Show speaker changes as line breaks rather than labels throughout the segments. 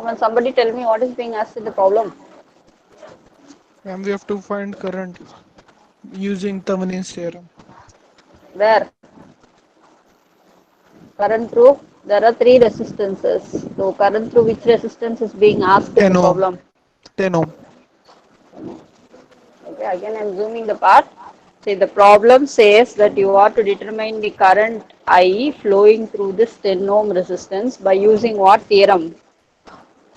Come on, somebody tell me what is being asked in the problem.
And we have to find current using Thevenin's theorem.
Where? Current through? There are three resistances. So current through which resistance is being asked in
10
the
ohm.
problem?
10 ohm.
Okay, again I'm zooming the part. See, the problem says that you are to determine the current I flowing through this 10 ohm resistance by using what theorem?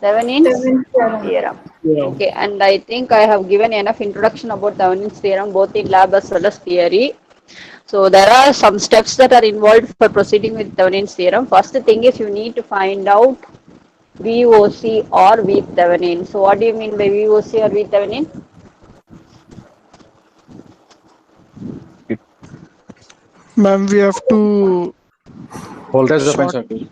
Thevenin's
Seven, seven.
theorem.
Yeah.
Okay, and I think I have given enough introduction about Thevenin's theorem both in lab as well as theory. So there are some steps that are involved for proceeding with Thevenin's theorem. First thing is you need to find out VOC or VThevenin. So what do you mean by VOC or VThevenin?
Ma'am, we have to
Voltage defined
short.
circuit.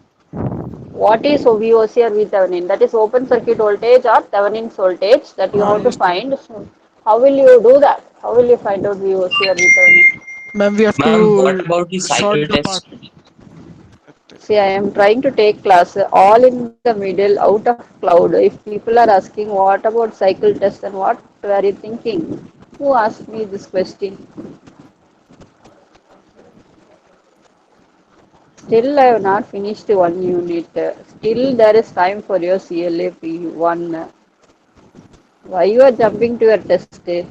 What is VOC or VThevenin? That is open circuit voltage or Thevenin's voltage that you have to
Yes,
find. So how will you do that? How will you find out VOC or VThevenin?
ma'am, we have
Ma'am, what
to
about the
short
cycle
the path.
test?
See, I am trying to take class all in the middle out of cloud. If people are asking what about cycle test and what were you thinking? Who asked me this question? Still, I have not finished one unit. Still, there is time for your CLA P1. Why you are jumping to your test? Okay,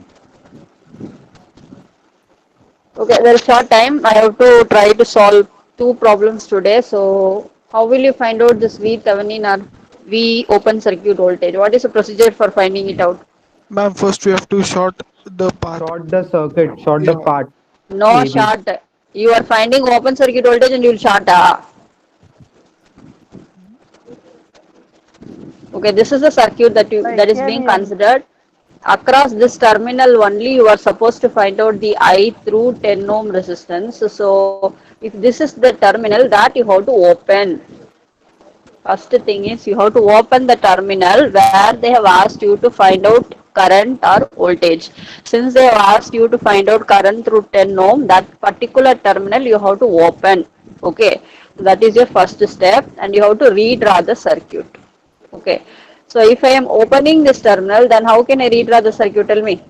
there is short time. I have to try to solve two problems today. So, how will you find out this V Thevenin or V open circuit voltage? What is the procedure for finding it out?
Ma'am, first we have to short the path.
Short the circuit, short the
Yeah.
part
No
AB.
short. You are finding open circuit voltage and you will short. Okay, this is the circuit that is being
KVL.
considered. Across this terminal only you are supposed to find out the I through 10 ohm resistance. So if this is the terminal that you have to open. First thing is you have to open the terminal where they have asked you to find out current or voltage. Since they have asked you to find out current through 10 ohm, that particular terminal you have to open. Okay, that is your first step and you have to redraw the circuit. Okay, so if I am opening this terminal, then how can I redraw the circuit? Tell me.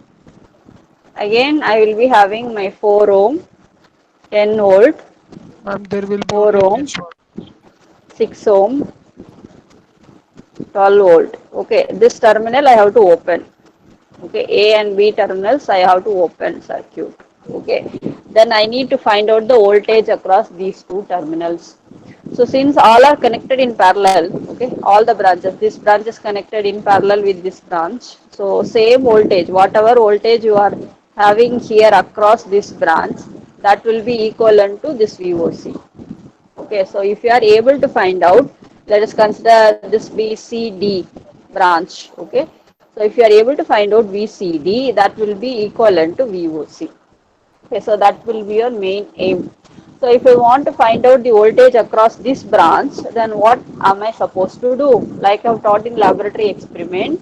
Again, I will be having my 4 ohm, 10 volt,
Ma'am, there will be
4
only
ohm,
this one.
6 ohm, 12 volt. Okay, this terminal I have to open. Okay, A and B terminals I have to open circuit. Okay, then I need to find out the voltage across these two terminals. So since all are connected in parallel, okay, all the branches, this branch is connected in parallel with this branch. So same voltage, whatever voltage you are having here across this branch, that will be equivalent to this VOC. Okay, so if you are able to find out, let us consider this VCD branch. Okay, so if you are able to find out VCD, that will be equivalent to VOC. Okay, so that will be your main aim. So if I want to find out the voltage across this branch, then what am I supposed to do? Like I've taught in laboratory experiment,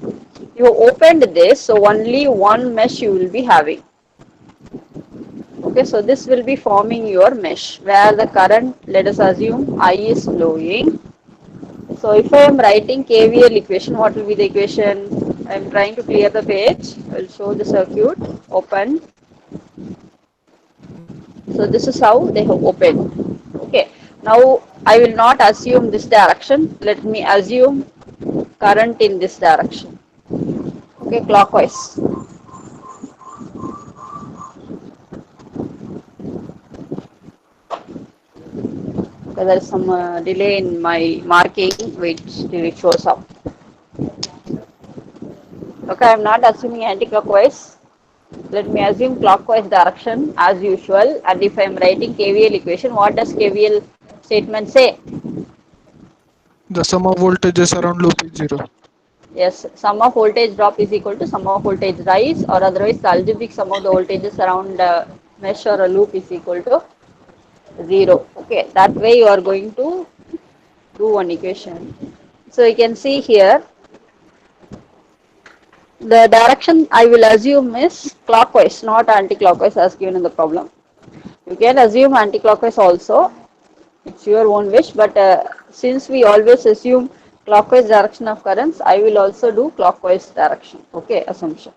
you opened this, so only one mesh you will be having. Okay, so this will be forming your mesh where the current, let us assume I is flowing. So if I am writing KVL equation, what will be the equation? I am trying to clear the page. I will show the circuit. Open. So this is how they have opened. Okay. Now I will not assume this direction. Let me assume current in this direction. Okay, clockwise. Okay, there is some delay in my marking which till it shows up. Okay, I am not assuming anti-clockwise. Let me assume clockwise direction as usual. And if I am writing KVL equation, what does KVL statement say?
The sum of voltages around loop is zero.
Yes, sum of voltage drop is equal to sum of voltage rise, or otherwise the algebraic sum of the voltages around a mesh or a loop is equal to 0. Okay, that way you are going to do one equation. So you can see here the direction I will assume is clockwise, not anti-clockwise as given in the problem. You can assume anti-clockwise also, it's your own wish, but since we always assume clockwise direction of currents, I will also do clockwise direction. Okay, assumption.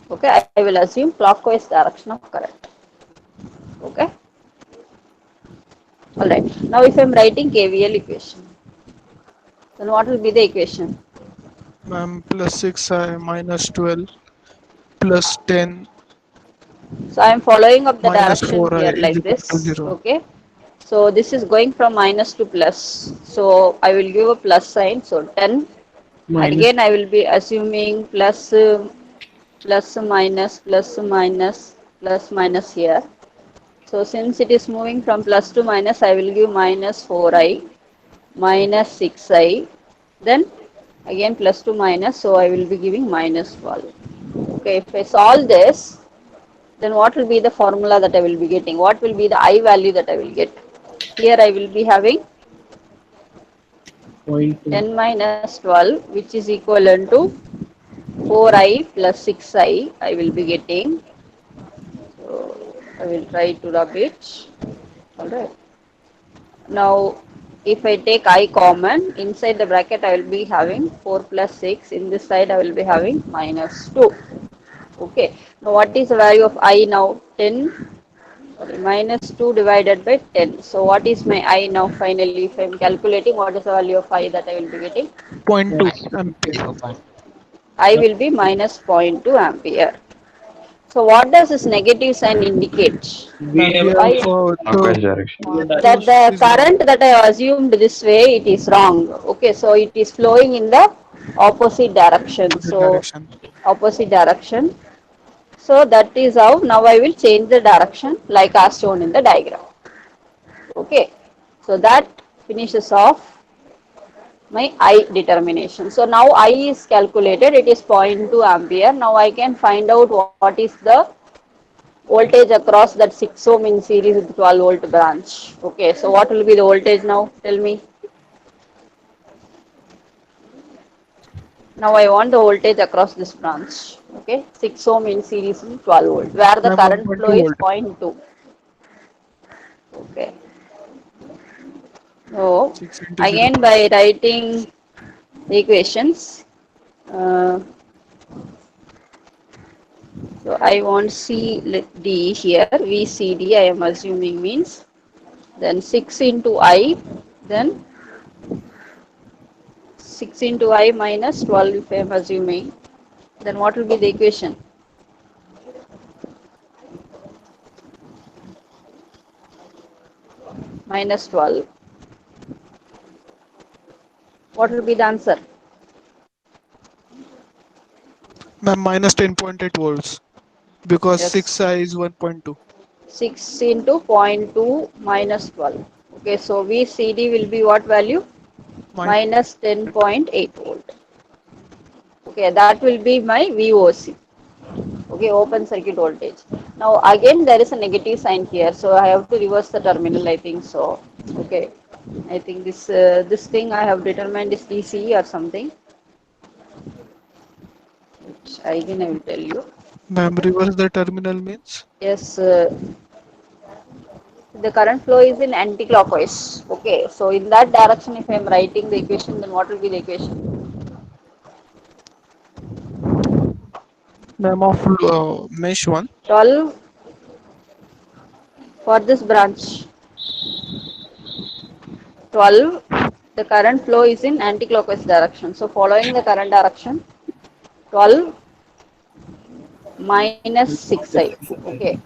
Okay, I will assume clockwise direction of current. Okay, all right. Now, if I'm writing KVL equation, then what will be the equation?
Ma'am, plus 6i minus 12 plus 10
So I am following up the
minus
direction
4i
here
is
like
equal to
this.
0.
Okay. So this is going from minus to plus. So I will give a plus sign. So 10.
minus
Again, I will be assuming plus, plus minus, plus minus, plus minus here. So since it is moving from plus to minus, I will give minus 4i, minus 6i, then again plus to minus, so I will be giving minus 12. Okay, if I solve this, then what will be the formula that I will be getting? What will be the I value that I will get? Here I will be having
point two
10 minus 12, which is equivalent to 4i plus 6i, I will be getting. So I will try to rub it. Alright. Now, if I take I common, inside the bracket I will be having 4 plus 6. In this side I will be having minus 2. Okay. Now, what is the value of I now? 10. Sorry, minus 2 divided by 10. So, what is my I now finally? If I am calculating, what is the value of I that I will be getting?
zero point
point
0.2 ampere.
0.5.
I will be minus 0.2 ampere. So, what does this negative sign indicate?
Ma'am, we have
Why?
the
Clockwise direction.
That
choose
the
is wrong.
current that I assumed this way, it is wrong. Okay, so it is flowing in the opposite direction.
Opposite
So
direction.
opposite direction. So that is how now I will change the direction like as shown in the diagram. Okay, so that finishes off my I determination. So now I is calculated, it is zero point 0.2 ampere. Now I can find out what is the voltage across that 6 ohm in series with 12 volt branch. Okay, so what will be the voltage now? Tell me. Now I want the voltage across this branch. Okay, 6 ohm in series in 12 volt, where the
Ma'am,
current flow
1.2
is zero
volt.
point 0.2. Okay, so
6 into 0.
again by writing the equations, uh, so I want CD here, VCD I am assuming means, then 6 into I, then 6 into I minus 12 if I am assuming, then what will be the equation? Minus 12. What will be the answer?
Ma'am, minus 10.8 volts because
Yes.
6i is 1.2.
6 into zero point 0.2 minus 12. Okay, so VCD will be what value?
Minus
Minus 10.8 volt. Okay, that will be my VOC. Okay, open circuit voltage. Now again there is a negative sign here, so I have to reverse the terminal. I think so. Okay, I think this thing I have determined is DC or something. Which again I will tell you.
ma'am, reverse the terminal means
Yes, the current flow is in anti-clockwise. Okay, so in that direction, if I am writing the equation, then what will be the equation?
ma'am of mesh 1.
12 for this branch. 12, the current flow is in anti-clockwise direction. So following the current direction, 12 minus 6i. Okay,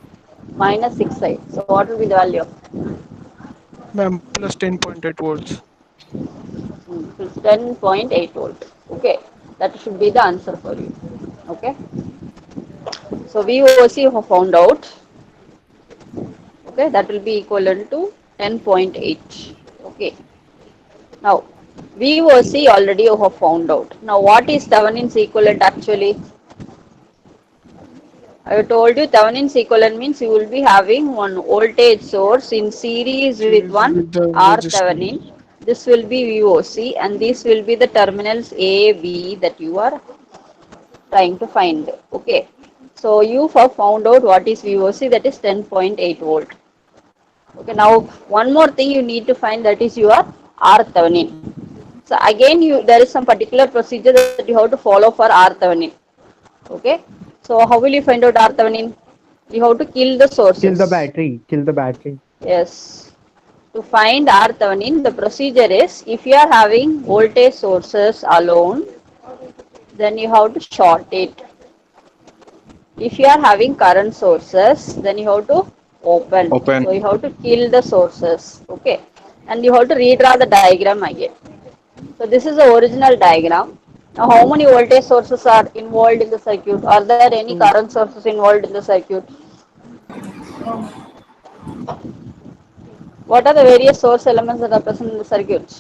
minus 6i. So what will be the value?
Ma'am, plus 10.8 volts.
10.8 volt. Okay, that should be the answer for you. Okay, so VOC have found out. Okay, that will be equivalent to 10.8. Okay, now VOC already you have found out. Now what is Thevenin's equivalent actually? I told you Thevenin's equivalent means you will be having one voltage source in series with
Series
one
with the
R
resistance.
Thevenin. This will be VOC and this will be the terminals A, B that you are trying to find. Okay, So you have found out what is VOC, that is 10.8 volt. Okay, now one more thing you need to find, that is your R Thevenin. So again, there is some particular procedure that you have to follow for R Thevenin. Okay, so how will you find out R Thevenin? You have to kill the
Kill the
sources.
battery. Kill the battery.
Yes. To find R Thevenin, the procedure is, if you are having voltage sources alone, then you have to short it. If you are having current sources, then you have to open.
Open.
So you have to kill the sources. Okay. And you have to redraw the diagram again. So this is the original diagram. Now how many voltage sources are involved in the circuit? Are there any
Two.
current sources involved in the circuit? What are the various source elements that are present in the circuit?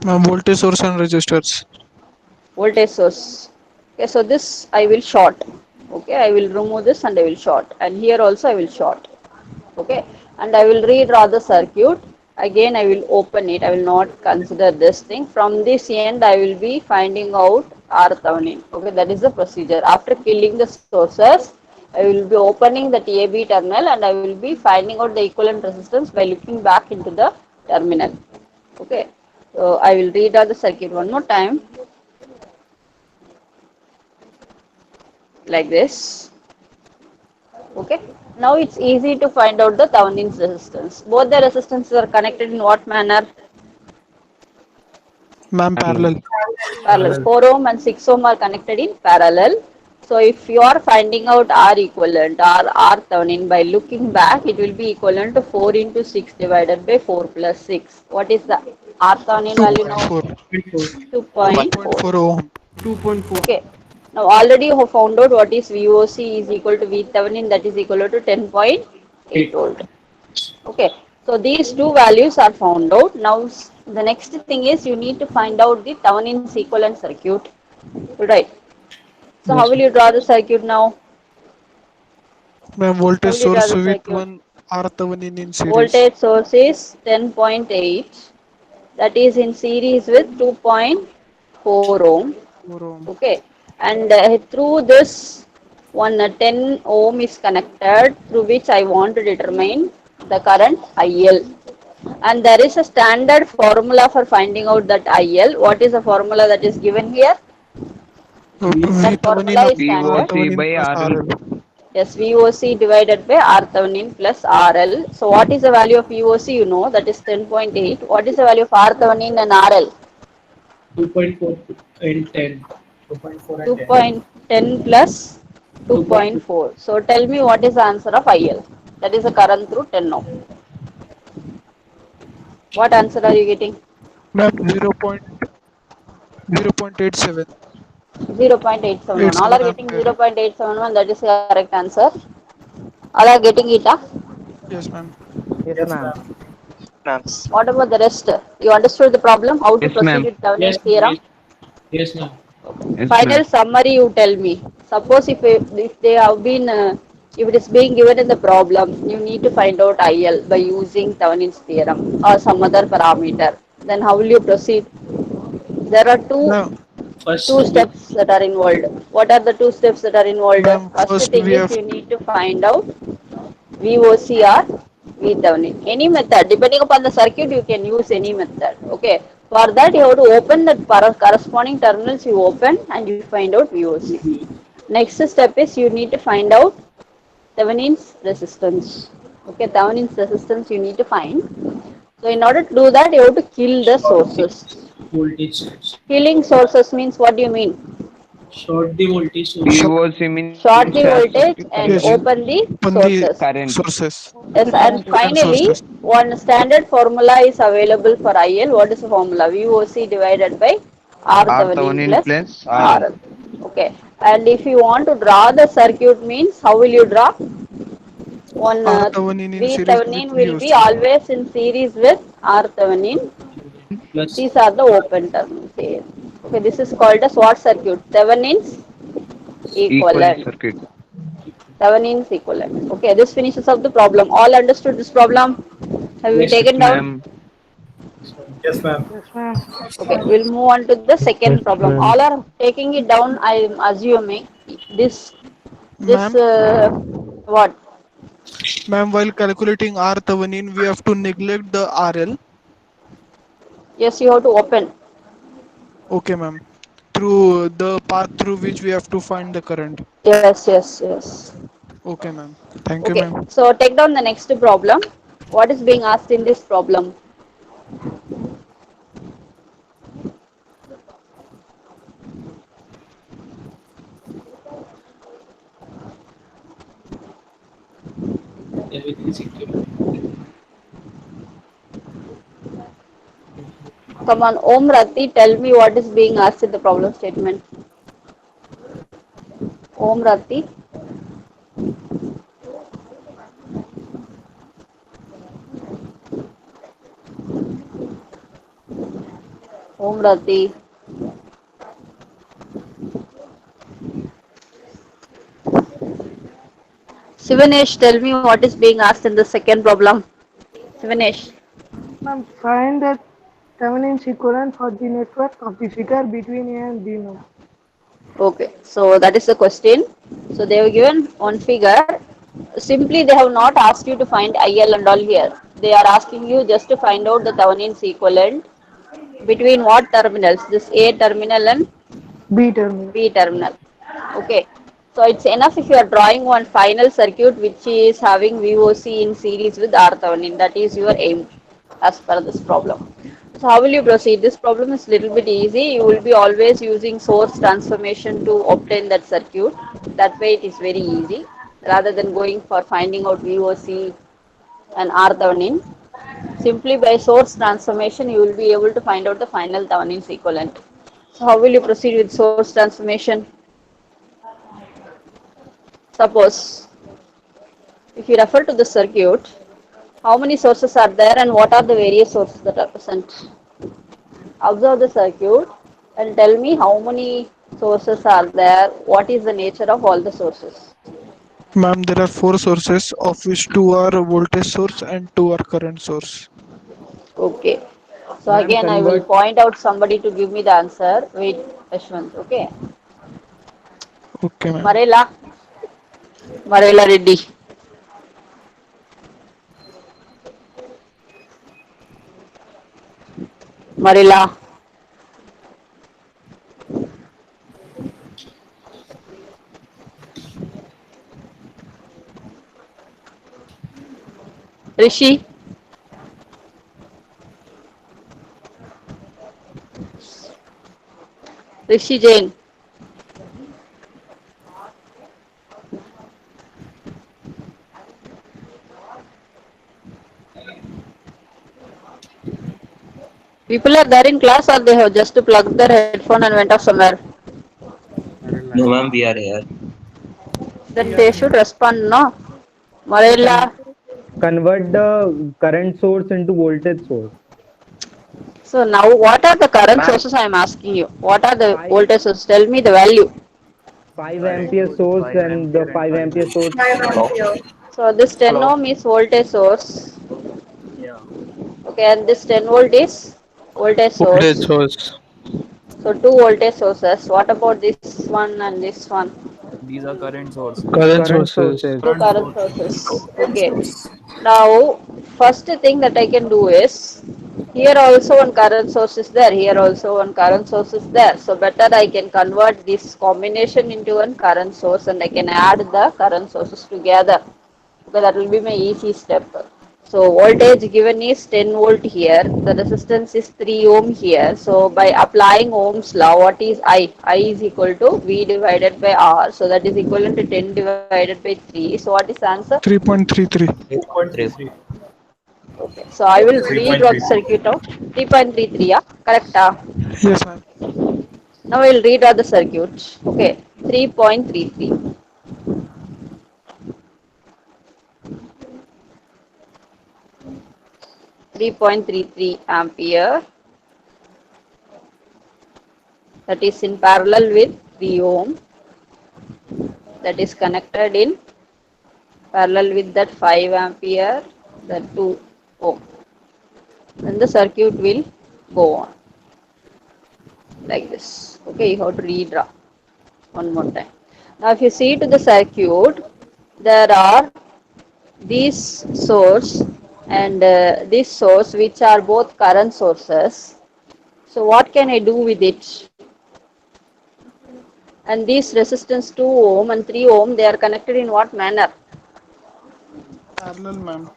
Voltage source and resistors.
Voltage source. Okay, so this I will short. Okay, I will remove this and I will short. And here also I will short. Okay, and I will redraw the circuit. Again I will open it. I will not consider this thing. From this end I will be finding out R Thevenin. Okay, that is the procedure. After killing the sources, I will be opening the TAB terminal and I will be finding out the equivalent resistance by looking back into the terminal. Okay, so I will redraw the circuit one more time, like this. Okay, now it's easy to find out the Thevenin's resistance. Both the resistances are connected in what manner?
Ma'am, parallel.
Parallel. 4 ohm and 6 ohm are connected in parallel. So if you are finding out R equivalent or R Thevenin by looking back, it will be equivalent to 4 into 6 divided by 4 plus 6. What is the R Thevenin value now?
2.4.
2.4.
2.4 ohm.
2.4.
Okay. Now already you have found out what is VOC is equal to V Thevenin, that is equal to 10.8 volt. Okay. So these two values are found out. Now the next thing is you need to find out the Thevenin's equivalent circuit. Right. So how will you draw the circuit now?
Ma'am,
How
voltage
will you draw
source
the
with
circuit?
one R Thevenin in series.
Voltage source is 10.8, that is in series with 2.4 ohm.
4 ohm.
Okay, and through this one 10 ohm is connected, through which I want to determine the current IL. And there is a standard formula for finding out that IL. What is the formula that is given here?
V
That
Thevenin
formula
of
is
R
standard.
VOC
Thevenin
by
plus
RL.
RL.
Yes, VOC divided by R Thevenin plus RL. So what is the value of VOC? You know, that is 10.8. What is the value of R Thevenin and RL?
2.4 and 10. 2.4 and 10.
2.10 plus
2.2.
2.4. So tell me what is the answer of IL? That is the current through 10 ohm. What answer are you getting?
Ma'am, 0.0.87.
0.871. All
87
are getting
ampere.
0.871. That is the correct answer. All are getting it. Huh?
Yes, ma'am.
Yes, ma'am.
What about the rest? You understood the problem? How to
Yes,
proceed
ma'am.
with Thevenin's theorem?
Yes, ma'am.
Yes,
Final
ma'am.
summary you tell me. Suppose if they have been if it is being given in the problem, you need to find out IL by using Thevenin's theorem or some other parameter. Then how will you proceed? There are
Ma'am,
two steps that are involved. What are the two steps that are involved?
ma'am,
First
first
thing
we
is
have
you need to find out VOC or VThevenin. Any method, depending upon the circuit, you can use any method. Okay. For that, you have to open the corresponding terminals. You open and you find out VOC. Next step is you need to find out Thevenin's resistance. Okay, Thevenin's resistance you need to find. So in order to do that, you have to kill the sources.
Voltage source.
Killing sources means what do you mean?
Short the voltage source.
short.
VOC means
Short
short
the
circuit
voltage
current.
and
Yes,
open the
open the
sources.
Current.
sources.
Yes, and
Current
finally,
sources.
one standard formula is available for IL. What is the formula? VOC divided by R
R
Thevenin
Thevenin
plus
plus RL.
RL. Okay. And if you want to draw the circuit means, how will you draw? One
R Thevenin in
V
series with
Thevenin will be
VOC.
always in series with R Thevenin.
Plus
These are the open terminals here. Okay, this is called as what circuit? Thevenin's
Equivalent
equivalent.
circuit.
Thevenin's equivalent. Okay, this finishes up the problem. All understood this problem? Have you
yes,
Yes,
taken down?
ma'am.
yes, ma'am.
Yes, ma'am.
Okay, we'll move on to the second
Yes,
problem.
ma'am.
All are taking it down, I am assuming. this this
Ma'am,
what?
ma'am, while calculating R Thevenin, we have to neglect the RL.
Yes, you have to open.
Okay, ma'am. Through the path through which we have to find the current.
Yes, yes, yes.
Okay, ma'am. Thank you,
Okay,
ma'am.
so take down the next problem. What is being asked in this problem?
Everything is equivalent.
Come on, Om Rati, tell me what is being asked in the problem statement. Om Rati. Om Rati. Sivanesh, tell me what is being asked in the second problem. Sivanesh.
Ma'am, find the Thevenin's equivalent for the network of the figure between A and B, ma'am.
Okay, so that is the question. So they have given one figure. Simply they have not asked you to find IL and all here. They are asking you just to find out the Thevenin's equivalent between what terminals? This A terminal and
B terminal.
B terminal. Okay. So it's enough if you are drawing one final circuit which is having VOC in series with R Thevenin. That is your aim as per this problem. So how will you proceed? This problem is little bit easy. You will be always using source transformation to obtain that circuit. That way it is very easy rather than going for finding out VOC and R Thevenin. Simply by source transformation you will be able to find out the final Thevenin's equivalent. So how will you proceed with source transformation? Suppose if you refer to the circuit, how many sources are there and what are the various sources that are present? Observe the circuit and tell me how many sources are there, what is the nature of all the sources.
Ma'am, there are four sources, of which two are voltage source and two are current source.
Okay. So
Ma'am,
again I will
convert.
point out somebody to give me the answer. Wait, Ashwant. Okay.
Okay, ma'am.
Marela. Marela Reddy. Marela. Rishi. Rishi Jain. People are there in class or they have just plugged their headphone and went off somewhere.
No, ma'am, we are here.
Then they should respond, no?
Ma'am,
Marilla.
convert the current source into voltage source.
So now what are the current
Ma'am,
sources I am asking you? What are the
5
voltage sources? Tell me the value.
5 ampere source and the 5 ampere source.
So this 10
Hello.
ohm is voltage source.
Yeah.
Okay, and this 10 volt is voltage
Voltage
source.
source.
So two voltage sources. What about this one and this one?
These are current sources.
Current
Current
sources.
sources.
Two current sources. Okay. Now, first thing that I can do is here also one current source is there. Here also one current source is there. So better I can convert this combination into one current source and I can add the current sources together. Okay, that will be my easy step. So voltage given is 10 volt here. The resistance is 3 ohm here. So by applying Ohm's law, what is I? I is equal to V divided by R. So that is equivalent to 10 divided by 3. So what is the answer?
3.33.
3.3.
2.33.
Okay. So I will redraw the
3.33.
circuit of 3.33. Yeah, correct.
Yes, ma'am.
Now I will redraw the circuit. Okay, 3.33. 3.33 ampere, that is in parallel with 3 ohm, that is connected in parallel with that 5 ampere, that 2 ohm. Then the circuit will go on like this. Okay, you have to redraw one more time. Now if you see to the circuit, there are these source and this source which are both current sources. So what can I do with it? And these resistance 2 ohm and 3 ohm, they are connected in what manner?
Parallel, ma'am.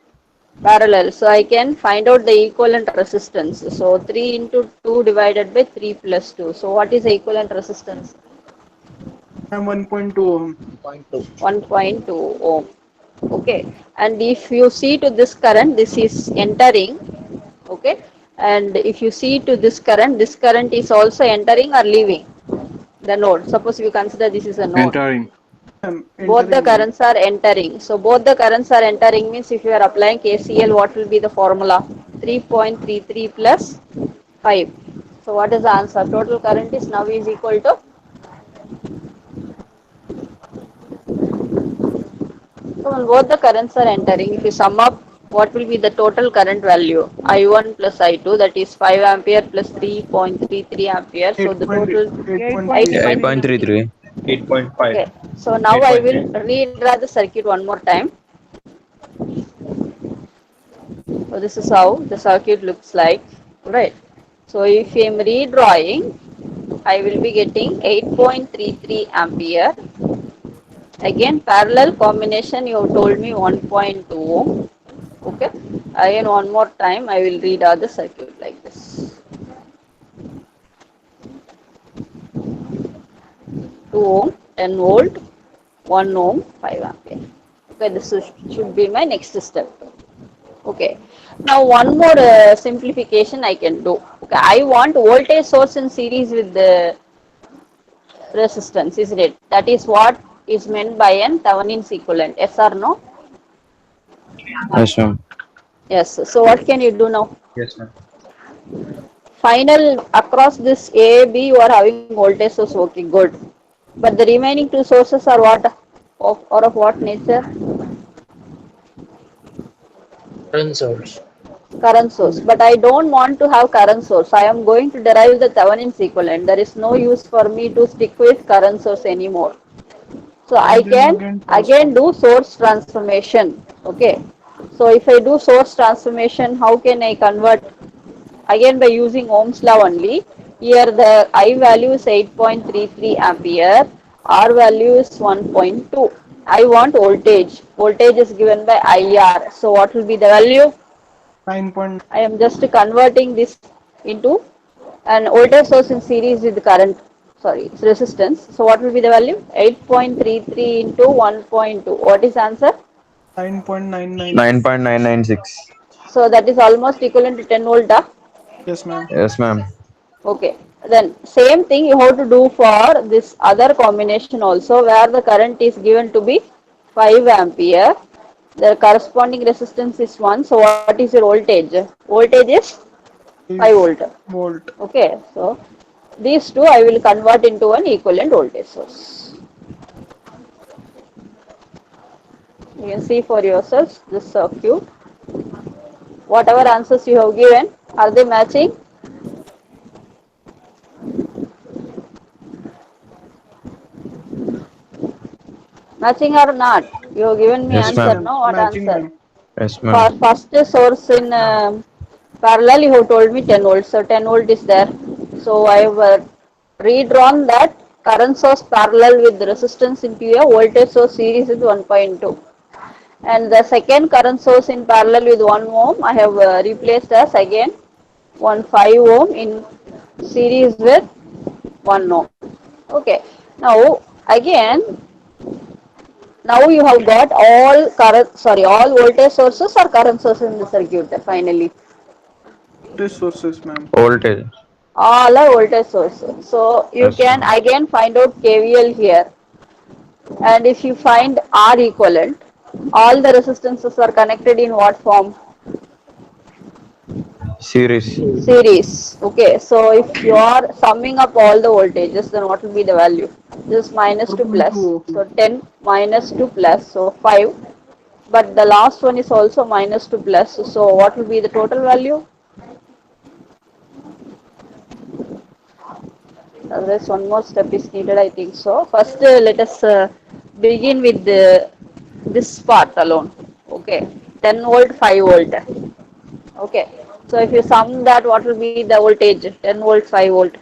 Parallel. So I can find out the equivalent resistance. So 3 into 2 divided by 3 plus 2. So what is the equivalent resistance?
I'm 1.2 ohm.
1.2 ohm. Okay. And if you see to this current, this is entering. Okay. And if you see to this current is also entering or leaving the node. Suppose you consider this is a node.
Entering.
Both the
Entering, ma'am.
currents are entering. So both the currents are entering means if you are applying KCL, what will be the formula? 3.33 plus 5. So what is the answer? Total current is now is equal to, so when both the currents are entering, if you sum up, what will be the total current value? I1 plus I2, that is 5 ampere plus 3.33 ampere. So the total
8.33.
8.33.
8.5.
Okay. So now I will redraw the circuit one more time. So this is how the circuit looks like, right? So if I am redrawing, I will be getting 8.33 ampere. Again, parallel combination, you have told me 1.2 ohm. Okay. Again, one more time, I will redraw the circuit like this. 2 ohm, 10 volt, 1 ohm, 5 ampere. Okay, this should be my next step. Okay. Now one more simplification I can do. Okay, I want voltage source in series with the resistance, isn't it? That is what is meant by an Thevenin's equivalent. Yes or no?
Yes, ma'am.
Yes. So what can you do now?
Yes, ma'am.
Final across this A, B, you are having voltage source. Okay, good. But the remaining two sources are what? Of what nature?
Current source.
Current source. But I don't want to have current source. I am going to derive the Thevenin's equivalent. There is no use for me to stick with current source anymore. So I
And then
can
again
again
transform.
do source transformation. Okay. So if I do source transformation, how can I convert? Again by using Ohm's law only. Here the I value is 8.33 ampere. R value is 1.2. I want voltage. Voltage is given by IR. So what will be the value?
9.
I am just converting this into an voltage source in series with current, sorry, resistance. So what will be the value? 8.33 into 1.2. What is the answer?
9.996.
9.996.
So that is almost equivalent to 10 volt.
Yes, ma'am.
Yes, ma'am.
Okay. Then same thing you have to do for this other combination also, where the current is given to be 5 ampere. The corresponding resistance is 1. So what is your voltage? Voltage is 5 volt.
5 volt.
Okay, so these two I will convert into an equivalent voltage source. You can see for yourselves this circuit. Whatever answers you have given, are they matching? Matching or not? You have given me
Yes,
Yes,
answer,
ma'am.
ma'am.
no? What
Matching,
answer?
ma'am.
Yes,
For
ma'am.
first source in parallel, you have told me 10 volts. So 10 volt is there. So I have redrawn that current source parallel with resistance into a voltage source series with 1.2. And the second current source in parallel with 1 ohm, I have replaced as again 1.5 ohm in series with 1 ohm. Okay. Now again, now you have got all current, sorry, all voltage sources or current sources in the circuit finally.
Voltage sources, ma'am.
Voltage.
All are voltage sources. So you
Yes,
can
ma'am.
again find out KVL here. And if you find R equivalent, all the resistances are connected in what form?
Series.
Series. Okay. So if you are summing up all the voltages, then what will be the value? This minus to
4.2
plus.
ohm.
So 10 minus to plus. So 5. But the last one is also minus to plus. So what will be the total value? Otherwise, one more step is needed, I think so. First, let us begin with this part alone. Okay, 10 volt, 5 volt. Okay, so if you sum that, what will be the voltage? 10 volt, 5 volt,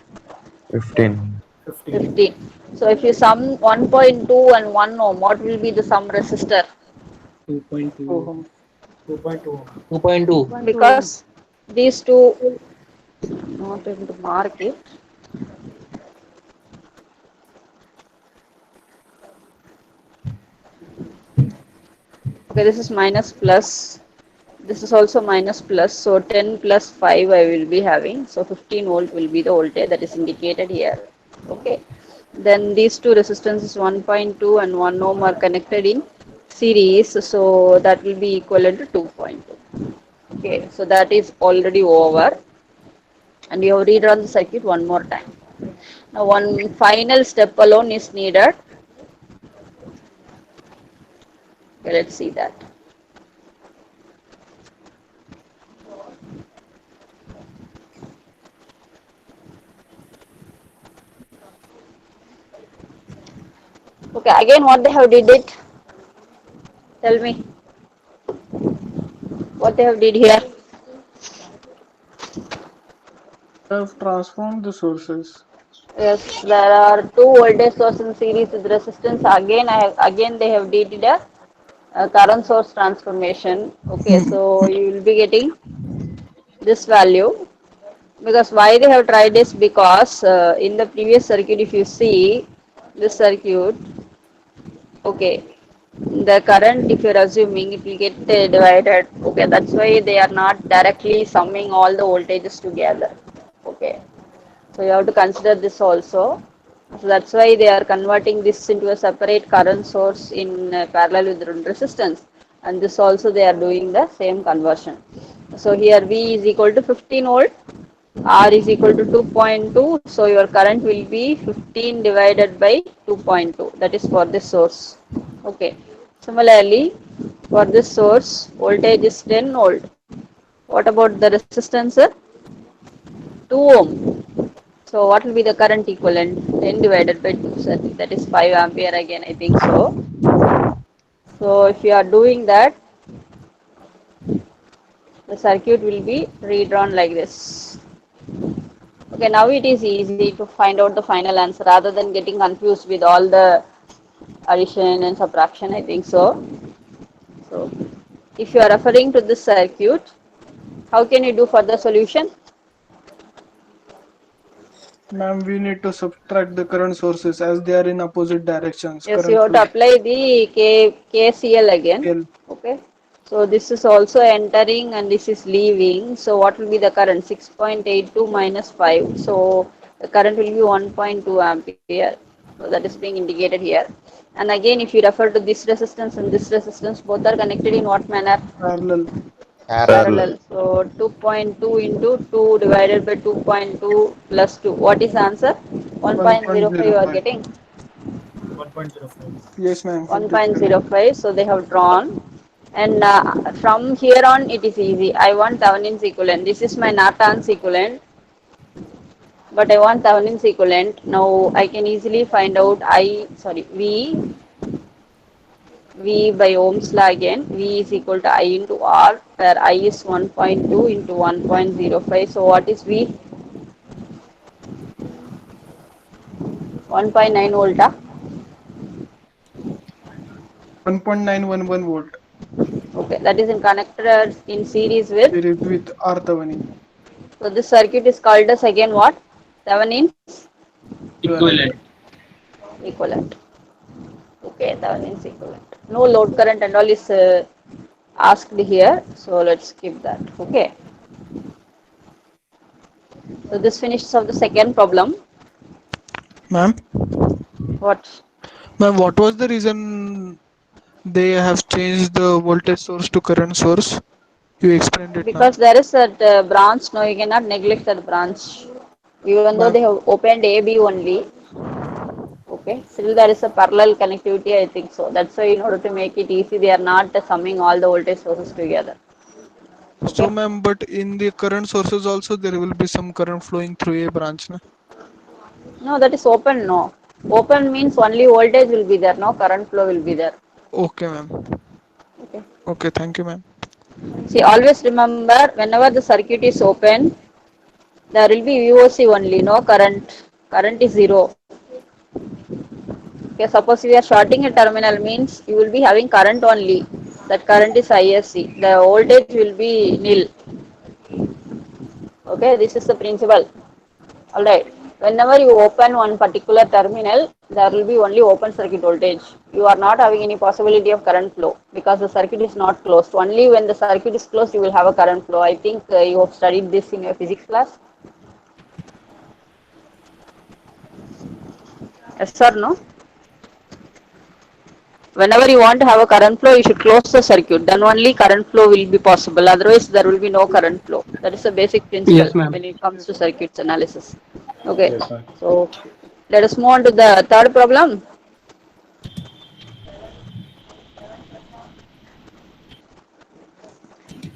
15.
15.
15. So if you sum 1.2 and 1 ohm, what will be the sum resistor?
2.2. 2.2.
2.2.
2.2.
Because these two, not able to mark it. Okay, this is minus plus. This is also minus plus. So 10 plus 5 I will be having. So 15 volt will be the voltage that is indicated here. Okay. Then these two resistances 1.2 and 1 ohm are connected in series. So that will be equivalent to 2.2. Okay. So that is already over. And you have redrawn the circuit one more time. Now one final step alone is needed. Okay, let's see that. Okay, again what they have did it? Tell me. What they have did here?
Have transformed the sources.
Yes, there are two voltage sources in series with resistance. Again they have did a current source transformation. Okay, so you will be getting this value because why they have tried this because in the previous circuit if you see this circuit, okay, the current if you're assuming it will get divided. Okay, that's why they are not directly summing all the voltages together. Okay, so you have to consider this also. So that's why they are converting this into a separate current source in parallel with the resistance. And this also they are doing the same conversion. So here V is equal to 15 volt, R is equal to 2.2. So your current will be 15 divided by 2.2. That is for this source. Okay. Similarly, for this source, voltage is 10 volt. What about the resistance? 2 ohm. So what will be the current equivalent? 10 divided by 230. That is 5 ampere again, I think so. So if you are doing that, the circuit will be redrawn like this. Okay, now it is easy to find out the final answer rather than getting confused with all the addition and subtraction, I think so. So if you are referring to this circuit, how can you do further solution?
Ma'am, we need to subtract the current sources as they are in opposite directions.
Yes, you
Current
have to
flow.
apply the KCL again.
L.
Okay. So this is also entering and this is leaving. So what will be the current? 6.82 minus 5. So the current will be 1.2 ampere. So that is being indicated here. And again, if you refer to this resistance and this resistance, both are connected in what manner?
Parallel.
Parallel.
Parallel. So 2.2 into 2 divided by 2.2 plus 2. What is the answer? 1.05 you are
1.05.
getting.
1.05.
Yes, ma'am. It is correct.
1.05, so they have drawn. And from here on, it is easy. I want Thevenin's equivalent. This is my Norton's equivalent, but I want Thevenin's equivalent. Now I can easily find out V by Ohm's law again. V is equal to I into R, where I is 1.2 into 1.05. So what is V? 1.9 volt.
1.911 volt.
Okay, that is in connected in series with.
Series with R Thevenin.
So this circuit is called as again what? Thevenin's
Equivalent.
Equivalent.
equivalent. Okay, Thevenin's equivalent. No load current and all is asked here. So let's skip that. Okay. So this finishes of the second problem.
Ma'am?
What?
Ma'am, what was the reason they have changed the voltage source to current source? You explained it now.
Because there is that branch. No, you cannot neglect that branch. Even though they
Ma'am,
have opened AB only. Okay. Still there is a parallel connectivity. I think so. That's why in order to make it easy, they are not summing all the voltage sources together.
so
Okay.
ma'am, but in the current sources also there will be some current flowing through a branch, na?
No, that is open, no. Open means only voltage will be there, no current flow will be there.
Okay, ma'am.
Okay.
Okay, thank you, ma'am.
See, always remember whenever the circuit is open, there will be VOC only, no current. Current is zero. Okay, suppose we are shorting a terminal means you will be having current only. That current is ISC. The voltage will be nil. Okay, this is the principle. Alright. Whenever you open one particular terminal, there will be only open circuit voltage. You are not having any possibility of current flow because the circuit is not closed. Only when the circuit is closed, you will have a current flow. I think you have studied this in your physics class. Yes or no? Whenever you want to have a current flow, you should close the circuit. Then only current flow will be possible. Otherwise, there will be no current flow. That is the basic principle
Yes, ma'am.
when it comes to circuits analysis. Okay.
Yes, ma'am.
So let us move on to the third problem.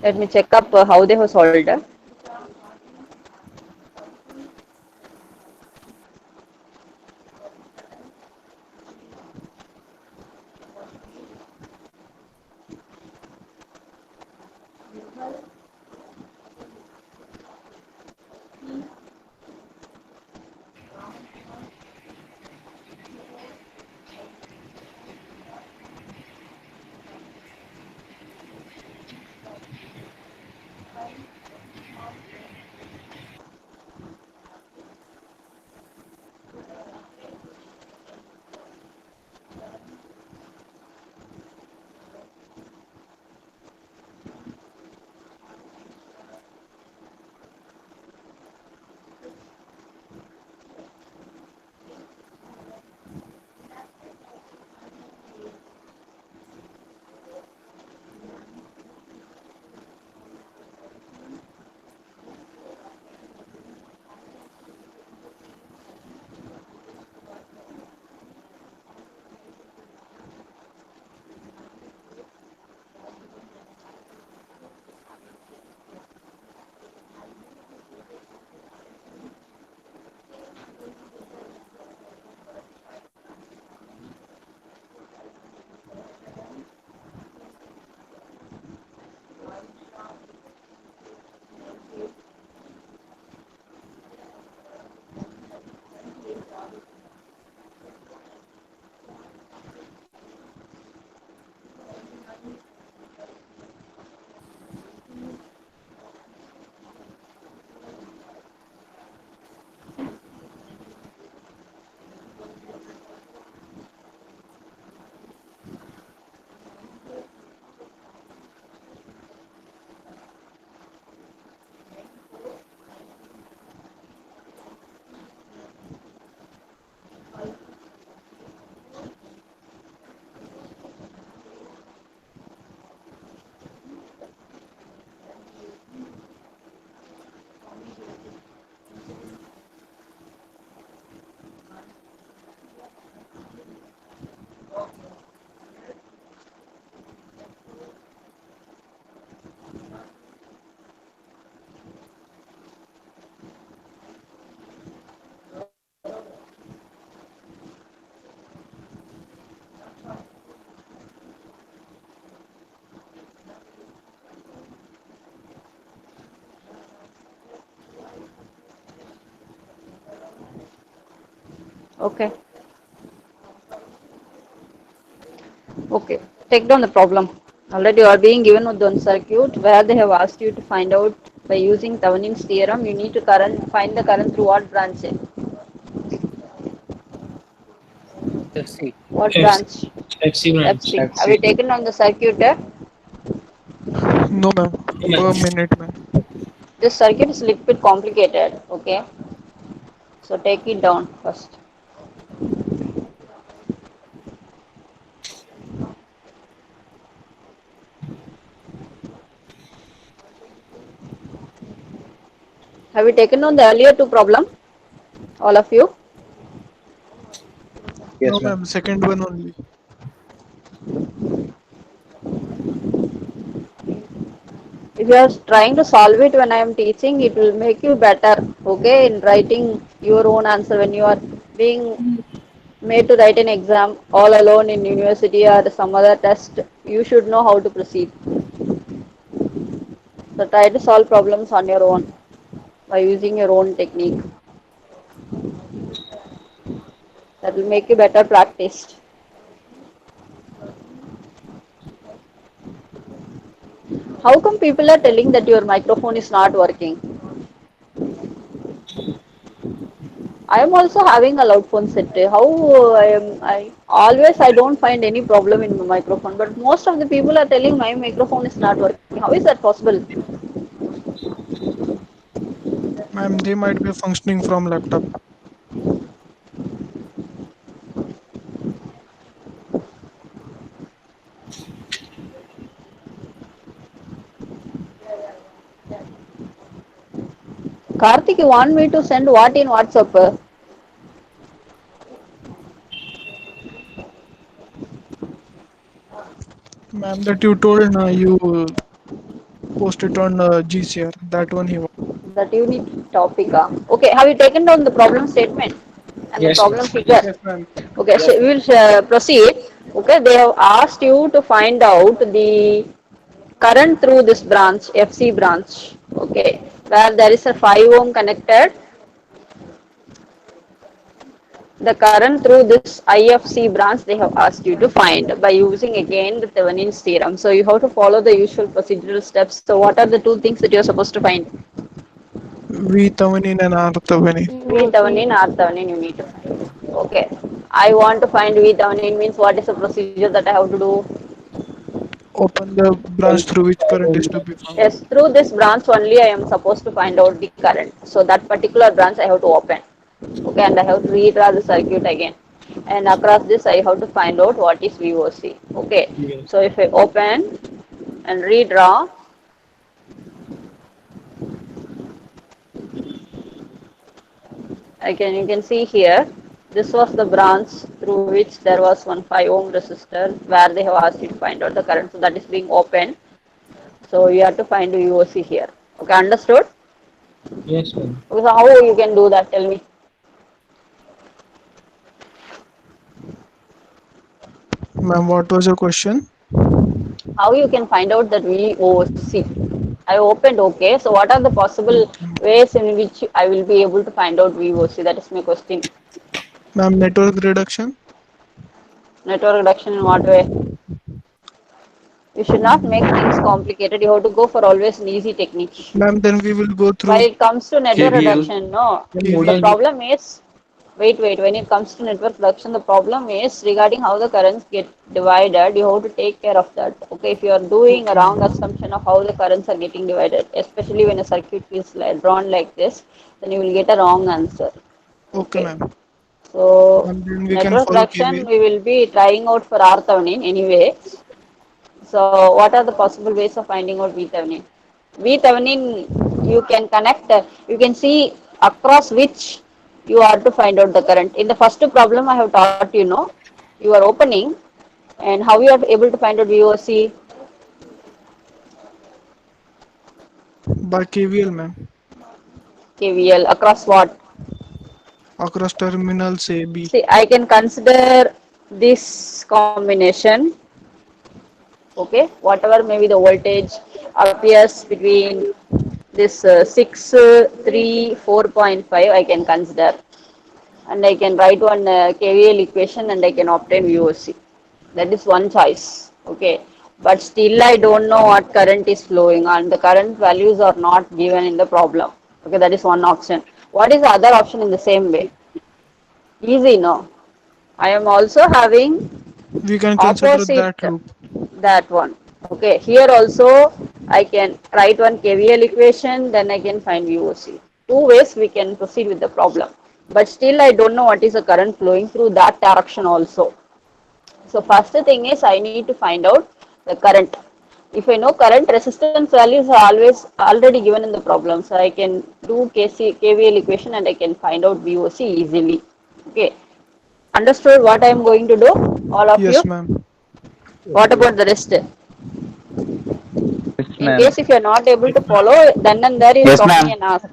Let me check up how they have solved. Okay. Okay. Take down the problem. Already you are being given with one circuit where they have asked you to find out by using Thevenin's theorem. You need to find the current through what branch?
FC.
What
FC,
branch?
FC branch.
FC. Have you
FC.
taken on the circuit?
No, ma'am.
Ma'am.
A minute, ma'am.
This circuit is little bit complicated. Okay. So take it down first. Have you taken on the earlier two problem? All of you?
No,
Yes, ma'am.
ma'am. Second one only.
If you are trying to solve it when I am teaching, it will make you better, okay, in writing your own answer when you are being made to write an exam all alone in university or some other test, you should know how to proceed. So try to solve problems on your own by using your own technique. That will make you better practiced. How come people are telling that your microphone is not working? I am also having a loud phone set. How I don't find any problem in my microphone, but most of the people are telling my microphone is not working. How is that possible?
Ma'am, they might be functioning from laptop.
Karthik, you want me to send what in WhatsApp?
Ma'am, that you told you post it on GCR. That one he wants.
That unit topic. Okay, have you taken down the problem statement and the
Yes,
problem
yes.
figure?
Yes, ma'am.
Okay, so we will proceed. Okay, they have asked you to find out the current through this branch, FC branch. Okay, where there is a 5 ohm connected. The current through this IFC branch they have asked you to find by using again the Thevenin's theorem. So you have to follow the usual procedural steps. So what are the two things that you are supposed to find?
V Thevenin and R Thevenin.
V Thevenin, R Thevenin you need to find. Okay. I want to find V Thevenin means what is the procedure that I have to do?
Open the branch through which current is to be found.
Yes, through this branch only I am supposed to find out the current. So that particular branch I have to open. Okay, and I have to redraw the circuit again. And across this I have to find out what is VOC. Okay,
Yes.
so if I open and redraw, you can see here, this was the branch through which there was one 5 ohm resistor where they have asked you to find out the current. So that is being opened. So you have to find the VOC here. Okay, understood?
Yes, ma'am.
So how you can do that? Tell me.
Ma'am, what was your question?
How you can find out that VOC? I opened, okay. So what are the possible ways in which I will be able to find out VOC? That is my question.
Ma'am, network reduction.
Network reduction in what way? You should not make things complicated. You have to go for always an easy technique.
Ma'am, then we will go
When
through
it comes to network reduction, no. The
KVL.
problem is, wait. When it comes to network reduction, the problem is regarding how the currents get divided. You have to take care of that. Okay, if you are doing a wrong assumption of how the currents are getting divided, especially when a circuit is drawn like this, then you will get a wrong answer.
Okay,
Okay.
ma'am.
So
And then we can
network
follow
reduction
KVL.
we will be trying out for R Thevenin anyway. So what are the possible ways of finding out VThevenin? VThevenin you can connect, you can see across which you are to find out the current. In the first problem I have taught you know, you are opening and how you are able to find out VOC.
By KVL, ma'am.
KVL across what?
Across terminals A, B.
See, I can consider this combination. Okay, whatever maybe the voltage appears between this 6, 3, 4.5 I can consider, and I can write one KVL equation and I can obtain VOC. That is one choice. Okay, but still I don't know what current is flowing and the current values are not given in the problem. Okay, that is one option. What is the other option in the same way? Easy, no. I am also having
We can consider
opposite
that loop.
that one. Okay, here also I can write one KVL equation, then I can find VOC. Two ways we can proceed with the problem. But still I don't know what is the current flowing through that direction also. So first thing is I need to find out the current. If I know current, resistance values are always already given in the problem. So I can do KVL equation and I can find out VOC easily. Okay. Understood what I am going to do? All of you?
Yes, ma'am.
What about the rest?
Yes,
In
ma'am.
case if you are not able to follow, then and there you
Yes,
stop me
ma'am.
and ask.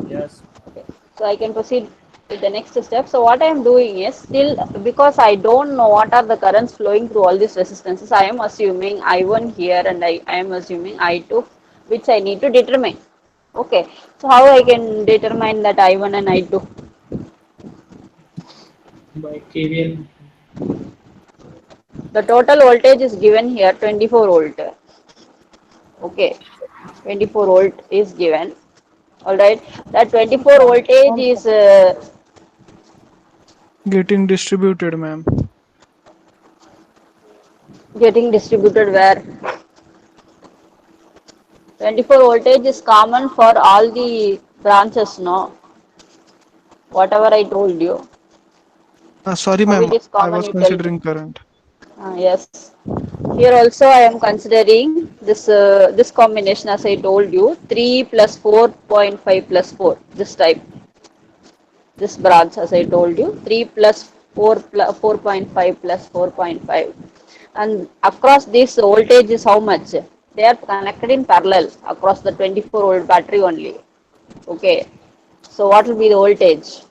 Yes.
Okay. So I can proceed. the next step. So what I am doing is still, because I don't know what are the currents flowing through all these resistances, I am assuming I1 here and I am assuming I2, which I need to determine. Okay, so how I can determine that I1 and I2?
by KVL.
The total voltage is given here 24 volt. Okay, 24 volt is given. All right, that 24 voltage is
Getting distributed, ma'am.
getting distributed where 24 voltage is common for all the branches, no? Whatever I told you.
Sorry,
How
ma'am.
it is
I
common,
was
you tell me.
considering current.
Yes. Here also I am considering this combination as I told you, 3 plus 4.5 plus 4, this type. This branch as I told you, 3 plus 4 plus 4.5 plus 4.5. And across this voltage is how much? They are connected in parallel across the 24 volt battery only. Okay. So what will be the voltage?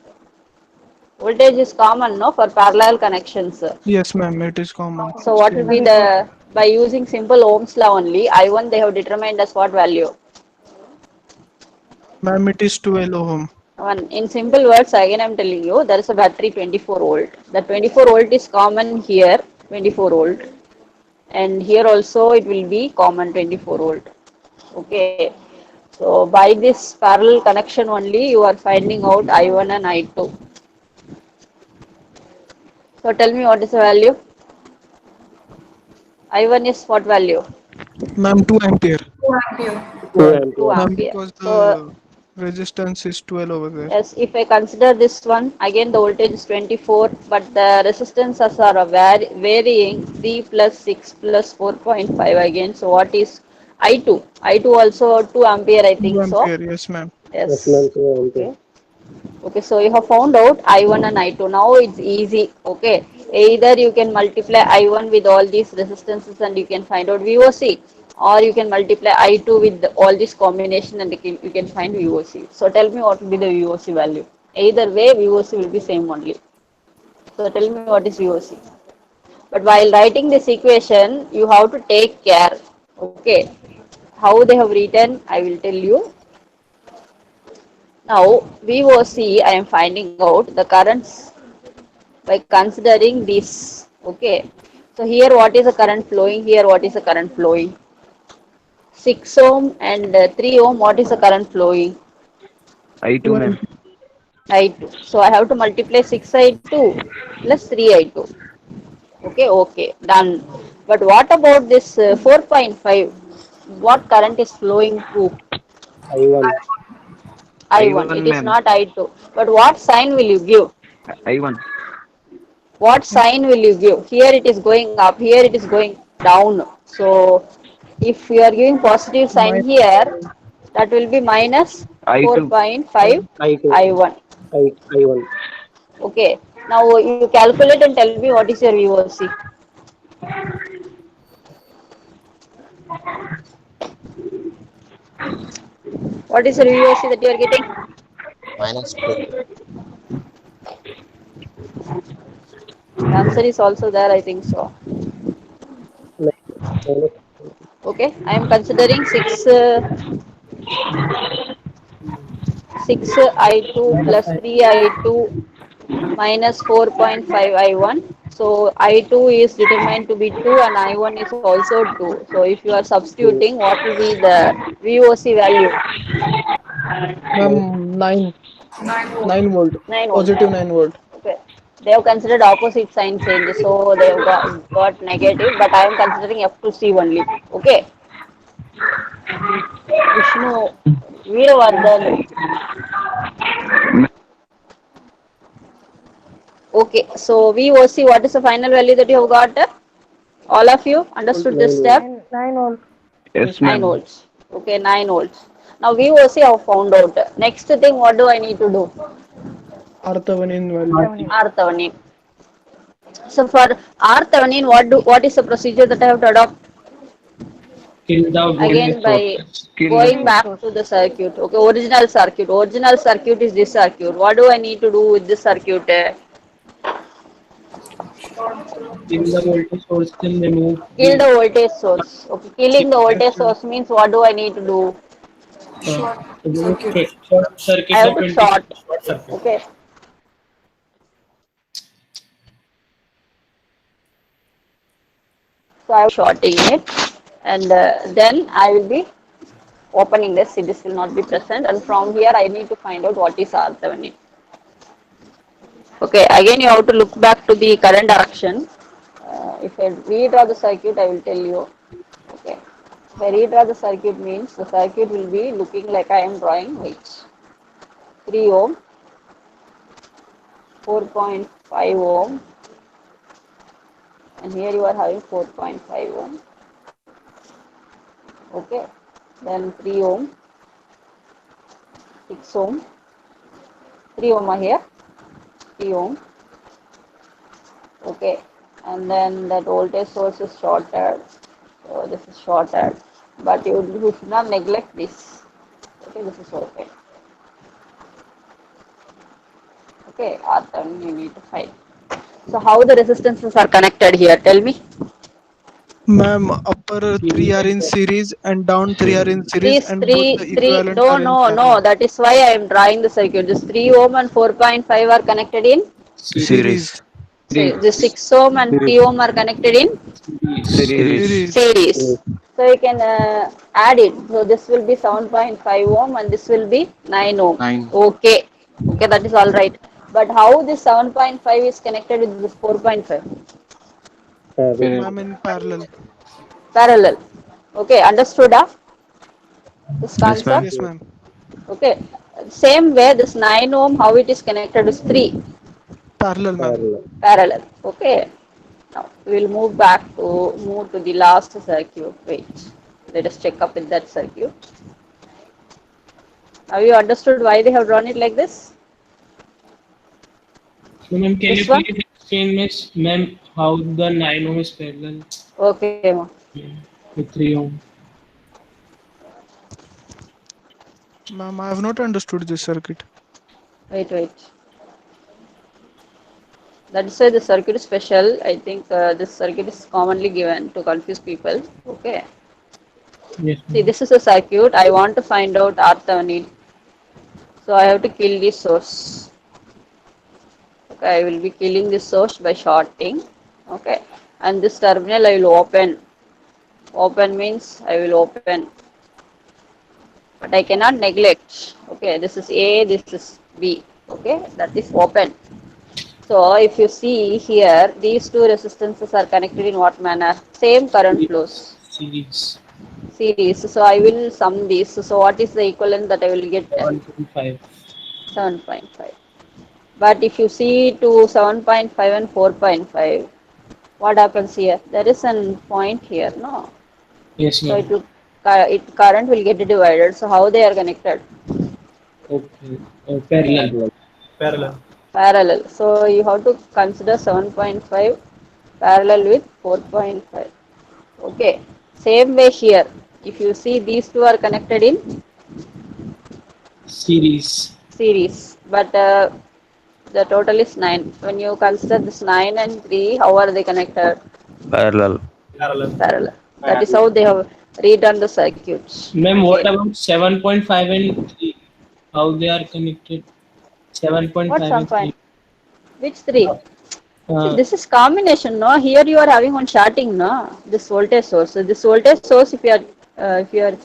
Voltage is common, no, for parallel connections.
Yes, ma'am. It is common.
So what will
Same.
be the, by using simple Ohm's law only, I1 they have determined as what value?
Ma'am, it is 12 ohm.
One, in simple words, again I am telling you, there is a battery 24 volt. The 24 volt is common here, 24 volt. And here also it will be common 24 volt. Okay. So by this parallel connection only, you are finding out I1 and I2. So tell me what is the value? I1 is what value?
Ma'am, 2 ampere.
2
Ma'am,
ampere.
because
So
the resistance is 12 over there.
yes, if I consider this one, again the voltage is 24, but the resistances are varying 3 plus 6 plus 4.5 again. So what is I2? I2 also 2 ampere, I
2
think so.
ampere, yes, ma'am.
Yes. Okay. Okay, so you have found out I1 and I2. Now it's easy. Okay. Either you can multiply I1 with all these resistances and you can find out VOC, or you can multiply I2 with all this combination and you can find VOC. So tell me what will be the VOC value. Either way, VOC will be same only. So tell me what is VOC. But while writing this equation, you have to take care. Okay. How they have written, I will tell you. Now, VOC, I am finding out the currents by considering this. Okay. So here what is the current flowing? Here what is the current flowing? 6 ohm and 3 ohm, what is the current flowing?
I2, ma'am.
I2. So I have to multiply 6I2 plus 3I2. Okay, okay, done. But what about this 4.5? What current is flowing through? I1.
I1,
It is
ma'am.
not I2. But what sign will you give?
I1.
What sign will you give? Here it is going up, here it is going down. So if you are giving positive sign here, that will be minus
I2.
4.5 I1. Okay. Now you calculate and tell me what is your VOC. What is your VOC that you are getting?
-2.
The answer is also there, I think so. Okay. I am considering 6 I2 plus 3 I2 minus 4.5 I1. So I2 is determined to be 2 and I1 is also 2. So if you are substituting, what will be the VOC value?
Ma'am, 9 volt.
9 volt.
Positive 9 volt.
Okay. They have considered opposite sign change, so they have got negative, but I am considering F to C only. Okay. Vishnu, Veeravardhan. Okay, so VOC, what is the final value that you have got? All of you understood this step?
9 volt.
Yes,
9
ma'am.
volts. Okay, 9 volts. Now VOC I have found out. Next thing, what do I need to do?
Thevenin value.
R-Thevenin. So for R-Thevenin, what is the procedure that I have to adopt?
Kill the
Again
voltage
by
source.
Kill
going
the
back to the circuit. Okay, original circuit. Original circuit is this circuit. What do I need to do with this circuit?
Kill the voltage source and remove
Kill
the
the voltage source. Okay, killing the voltage source means what do I need to do?
remove short
I
circuit the
have to
20
short.
short circuit.
Okay. So I am shorting it, and then I will be opening this. See, this will not be present, and from here I need to find out what is R Thevenin. Okay, again you have to look back to the current direction. If I redraw the circuit, I will tell you. Okay, if I redraw the circuit means the circuit will be looking like I am drawing which 3 ohm, 4.5 ohm, and here you are having 4.5 ohm. Okay, then 3 ohm, 6 ohm, 3 ohm are here, 3 ohm. Okay, and then that voltage source is shorted. So this is shorted, but you should not neglect this. Okay, this is okay. Okay, R you need to find. So how the resistances are connected here? Tell me.
Ma'am, upper three are in series and down three are in series,
These
and both the
three.
equivalent
No,
are in
no,
parallel.
no. That is why I am drawing the circuit. This 3 ohm and 4.5 are connected in.
Series.
Series.
series.
Say
Series.
the 6 ohm and 3 ohm are connected in
Series.
Series.
Series.
series. So you can add it. So this will be 7.5 ohm and this will be 9 ohm.
9.
Okay. Okay, that is all right. But how this 7.5 is connected with this 4.5?
Parallel.
Ma'am, in parallel.
Parallel. Okay, understood this
Yes, ma'am.
concept?
Yes, ma'am.
Okay. Same way this 9 ohm, how it is connected with 3?
Parallel, ma'am.
Parallel.
Parallel. Okay. Now we will move to the last circuit. Wait. Let us check up with that circuit. Have you understood why they have drawn it like this?
So, ma'am, can you
This one?
please explain, ma'am, how the 9 ohm is parallel
Okay.
with 3 ohm?
Ma'am, I have not understood this circuit.
Wait. That is why the circuit is special. I think this circuit is commonly given to confuse people. Okay.
Yes,
See,
ma'am.
this is a circuit. I want to find out R So I have to kill the source. Okay, I will be killing the source by shorting. Okay. And this terminal I will open. Open means I will open. But I cannot neglect. Okay, this is A, this is B. Okay, that is open. So if you see here, these two resistances are connected in what manner? Same current flows.
Series.
Series. So I will sum these. So what is the equivalent that I will get?
1.5.
7.5. But if you see to 7.5 and 4.5, what happens here? There is a point here, no?
Yes,
So
ma'am.
it current will get divided. So how they are connected?
Okay. Parallel.
Parallel.
Parallel.
Parallel. So you have to consider 7.5 parallel with 4.5. Okay. Same way here. If you see these two are connected in
Series.
series, but the total is 9. When you consider this 9 and 3, how are they connected?
Parallel.
Parallel.
Parallel. That is how they have redone the circuits.
Ma'am, what
Okay.
about 7.5 and 3? How they are connected?
What
7.5
some
and
point?
3.
Which 3? See,
Uh,
this is combination, no? Here you are having one shorting, no? This voltage source. So this voltage source, if you are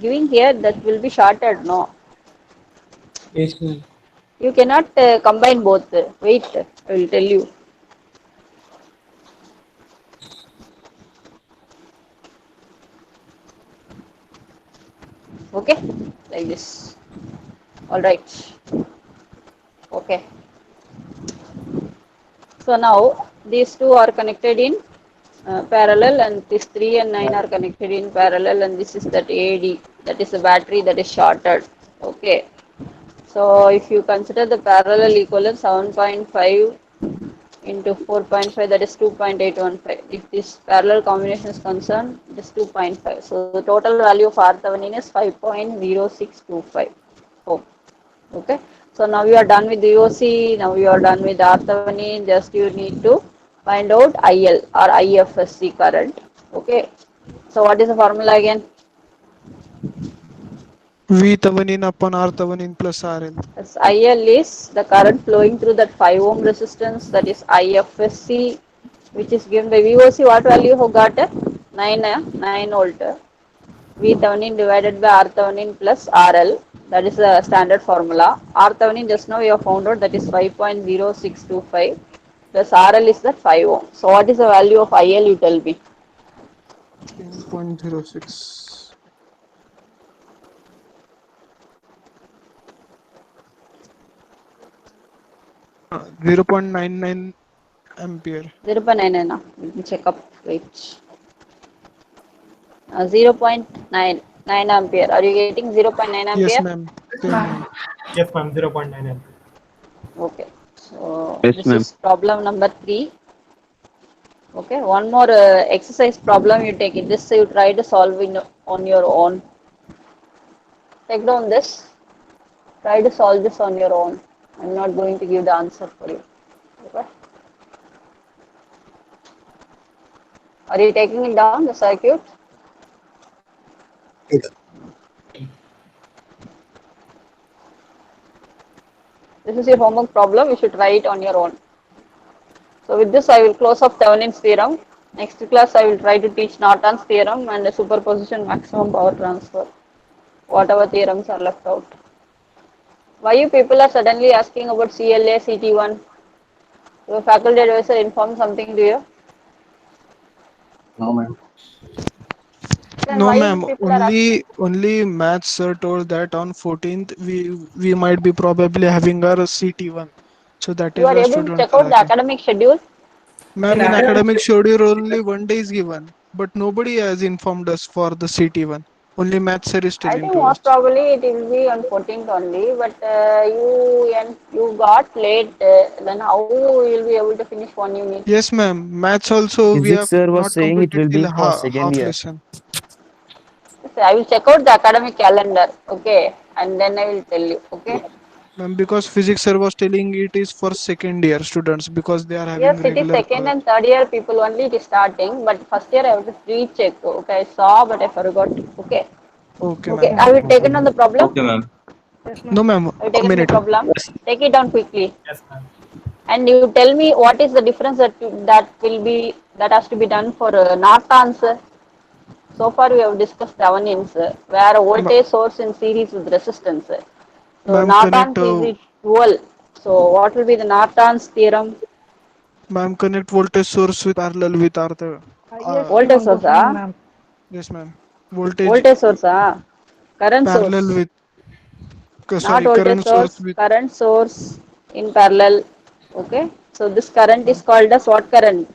giving here, that will be shorted, no?
yes, ma'am.
You cannot combine both. Wait, I will tell you. Okay, like this. All right. Okay. So now these two are connected in parallel, and this 3 and 9 are connected in parallel, and this is that AD, that is the battery that is shorted. Okay. So if you consider the parallel equivalent 7.5 into 4.5, that is 2.815. If this parallel combination is concerned, it is 2.5. So the total value of R-Thevenin is 5.0625. Oh, okay. So now you are done with the VOC, now you are done with R-Thevenin, just you need to find out IL or IFSC current. Okay. So what is the formula again?
V Thevenin upon R Thevenin plus RL.
As IL is the current flowing through that 5 ohm resistance, that is IFSC, which is given by VOC. What value you got? 9 volt. V Thevenin divided by R Thevenin plus RL. That is the standard formula. R Thevenin just now we have found out, that is 5.0625 plus RL is that 5 ohm. So what is the value of IL, you tell me?
10.06. 0.99 ampere.
0.99. Let me check up. Wait. 0.99 ampere. Are you getting 0.9
Yes,
ampere?
ma'am. Same, ma'am.
Yes, ma'am. 0.9 amp.
Okay. So
Yes,
this
ma'am.
is problem number 3. Okay. One more exercise problem you take it. This you try to solve on your own. Take down this. Try to solve this on your own. I'm not going to give the answer for you. Okay. Are you taking it down, the circuit? This is your homework problem. You should try it on your own. So with this, I will close off Thevenin's theorem. Next class, I will try to teach Norton's theorem and the superposition maximum power transfer. Whatever theorems are left out. Why you people are suddenly asking about CLA, CT1? Your faculty advisor informed something to you?
No, ma'am.
Then
No,
why you
ma'am.
people are asking?
Only maths sir told that on 14th we might be probably having our CT1. So that
You
is
are
why
able to check
students are
out the
asking.
academic schedule.
Ma'am, in academic schedule only 1 day is given, but nobody has informed us for the CT1. Only maths sir is
I
telling
think
to us.
most probably it will be on 14th only, but you got late. Then how you will be able to finish one unit?
Yes, ma'am. Maths also we
Physics
have
sir was
not
saying it
completed
will
till
be for second
half
year.
lesson.
So I will check out the academic calendar, okay, and then I will tell you, okay.
Ma'am, because physics sir was telling it is for second year students because they are having
Yes, it is
regular
second and third year people only it is starting, but first year I have to recheck. Okay, I saw, but I forgot. Okay,
Okay,
okay.
ma'am.
Have you taken on the problem?
Okay, ma'am.
Yes,
No,
ma'am.
ma'am.
Have you
A
taken on the
minute.
problem? Take it down quickly,
Yes, ma'am.
and you tell me what is the difference that has to be done for Norton's. So far we have discussed Thevenin's, where
Ma-
voltage source in series with resistance. So
Ma'am, connect.
Norton's is it dual. So what will be the Norton's theorem?
Ma'am, connect voltage source with parallel with other.
ISC
Voltage source,
129, ma'am.
Yes, ma'am. Voltage
voltage source, current
parallel
source,
with
not
sorry
voltage
current source
source,
with
current source in parallel. Okay, so this current is
ma'am.
called as what current?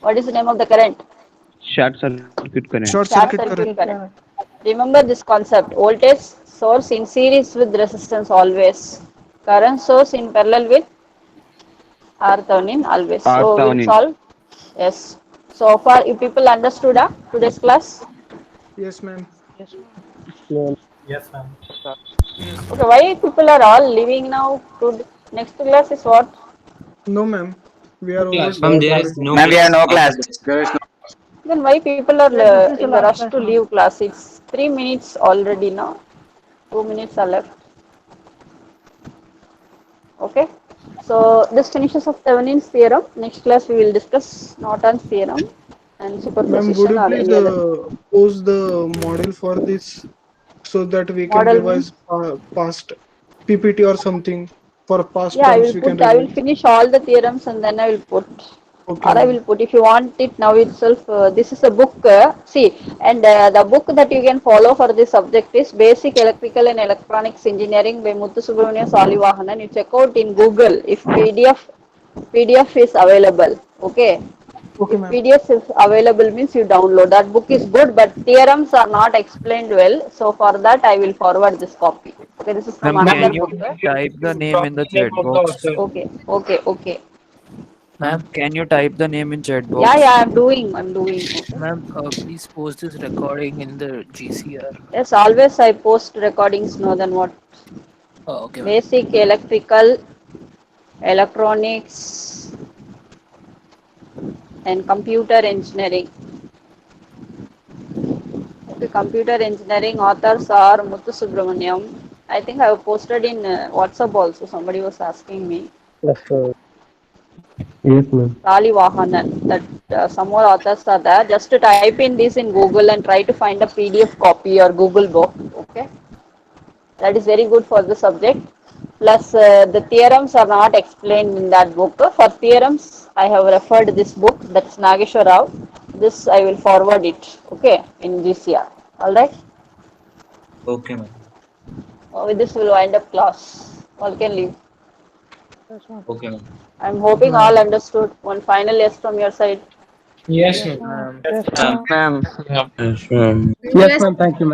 What is the name of the current?
Short circuit current.
Short
Short
circuit current.
circuit current. Remember this concept: voltage source in series with resistance always, current source in parallel with R-Thevenin always.
R
So we'll
Thevenin.
solve. Yes. So far, you people understood today's class?
Yes, ma'am.
Yes, ma'am.
Yes, ma'am.
Okay, why people are all leaving now? To next class is what?
No, ma'am. We are over
Ma'am,
time
there is
already.
no
Ma'am, we have
class
no
after
class.
this.
There is no.
Then why people are
Yeah, this is the
in the
last
rush
class,
to
ma'am.
leave class? It's 3 minutes already now. 2 minutes are left. Okay. So this finishes of Thevenin's theorem. Next class we will discuss Norton's theorem and
Ma'am, would
superposition
you
or
please
any other
post the model for this so that we can
model
revise
means.
past PPT or something for past
Yeah,
terms we can
I will
revise.
finish all the theorems and then I will put,
Okay,
or I
ma'am.
will put, if you want it now itself, this is a book, see, and the book that you can follow for this subject is Basic Electrical and Electronics Engineering by Muthu Subramanian Salivahanan. You check out in Google if PDF is available, okay.
Okay,
If
ma'am.
PDF is available means you download. That book is good, but theorems are not explained well. So for that, I will forward this copy. Okay, this is from
Ma'am,
another
can you
book.
type the name in the
Name
chat
of the
box?
author.
Okay, okay, okay.
Ma'am,
Can you type the name in chat
Yeah,
box?
yeah, I'm doing. Okay.
ma'am, please post this recording in the GCR.
Yes, always I post recordings. No, then what?
Oh, okay, ma'am.
Basic electrical, electronics, and computer engineering. Okay, computer engineering authors are Muthu Subramaniam. I think I have posted in WhatsApp also. Somebody was asking me.
Yes, sir. Yes, ma'am.
Rali Vahanan. That some more authors are there. Just to type in this in Google and try to find a PDF copy or Google book. Okay, that is very good for the subject. Plus, the theorems are not explained in that book. For theorems, I have referred this book. That's Nageshwar Rao. This I will forward it. Okay, in GCR. All right.
Okay, ma'am.
With this, we'll wind up class. All can leave.
Yes, ma'am.
Okay, ma'am.
I'm hoping all understood. One final yes from your side.
Yes,
Yes,
ma'am.
ma'am.
Ma'am.
Yes, ma'am.
Ma'am.
Yes, ma'am.
Yes, ma'am. Thank you, ma'am.